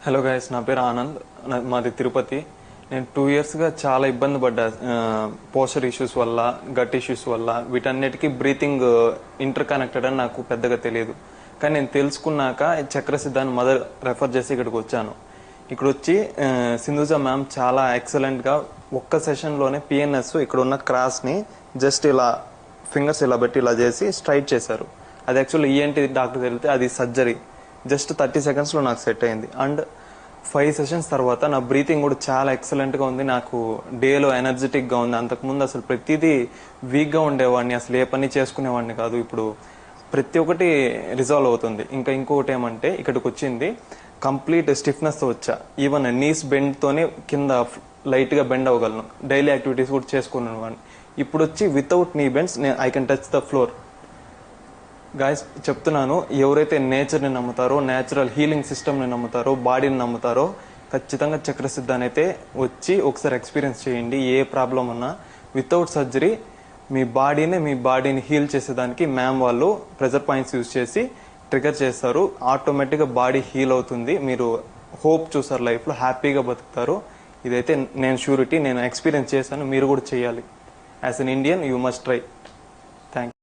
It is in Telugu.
హలో గైస్, నా పేరు ఆనంద్. మాది తిరుపతి. నేను 2 ఇయర్స్గా చాలా ఇబ్బంది పడ్డా. పోస్చర్ ఇష్యూస్ వల్ల, గట్ ఇష్యూస్ వల్ల, వీటన్నిటికీ బ్రీతింగ్ ఇంటర్ కనెక్టెడ్ అని నాకు పెద్దగా తెలియదు. కానీ నేను తెలుసుకున్నాక చక్రసిద్ధాన్ని మదర్ రెఫర్ చేసి ఇక్కడికి వచ్చాను. ఇక్కడ వచ్చి సింధుజ మ్యామ్ చాలా ఎక్సలెంట్గా ఒక్క సెషన్లోనే పిఎన్ఎస్ ఇక్కడ ఉన్న క్రాస్ని జస్ట్ ఇలా ఫింగర్స్ ఇలా పెట్టి ఇలా చేసి స్ట్రైట్ చేశారు. అది యాక్చువల్లీ ఈఎన్టీ డాక్టర్ తెలితే అది సర్జరీ. జస్ట్ 30 సెకండ్స్లో నాకు సెట్ అయింది. అండ్ 5 సెషన్స్ తర్వాత నా బ్రీతింగ్ కూడా చాలా ఎక్సలెంట్గా ఉంది. నాకు డేలో ఎనర్జెటిక్గా ఉంది. అంతకుముందు అసలు ప్రతిదీ వీక్గా ఉండేవాడిని, అసలు ఏ పని చేసుకునేవాడిని కాదు. ఇప్పుడు ప్రతి ఒక్కటి రిజాల్వ్ అవుతుంది. ఇంకొకటి ఏమంటే ఇక్కడికి వచ్చింది కంప్లీట్ స్టిఫ్నెస్తో వచ్చా. ఈవెన్ నీస్ బెండ్తోనే కింద లైట్గా బెండ్ అవ్వగలను. డైలీ యాక్టివిటీస్ కూడా చేసుకునేవాడిని. ఇప్పుడు వచ్చి వితౌట్ నీ bends I can touch the floor. Guys చెప్తున్నాను, ఎవరైతే నేచర్ని నమ్ముతారో, నేచురల్ హీలింగ్ సిస్టమ్ని నమ్ముతారో, బాడీని నమ్ముతారో, ఖచ్చితంగా చక్రసిద్ధాన్ని అయితే వచ్చి ఒకసారి ఎక్స్పీరియన్స్ చేయండి. ఏ ప్రాబ్లం ఉన్నా వితౌట్ సర్జరీ మీ బాడీని హీల్ చేసేదానికి మ్యామ్ వాళ్ళు ప్రెజర్ పాయింట్స్ యూజ్ చేసి ట్రిగర్ చేస్తారు. ఆటోమేటిక్గా బాడీ హీల్ అవుతుంది. మీరు హోప్ చూసారు, లైఫ్లో హ్యాపీగా బతుకుతారు. ఇదైతే నేను షూరిటీ, నేను ఎక్స్పీరియన్స్ చేశాను. మీరు కూడా చేయాలి. As an Indian you must try. Thank you.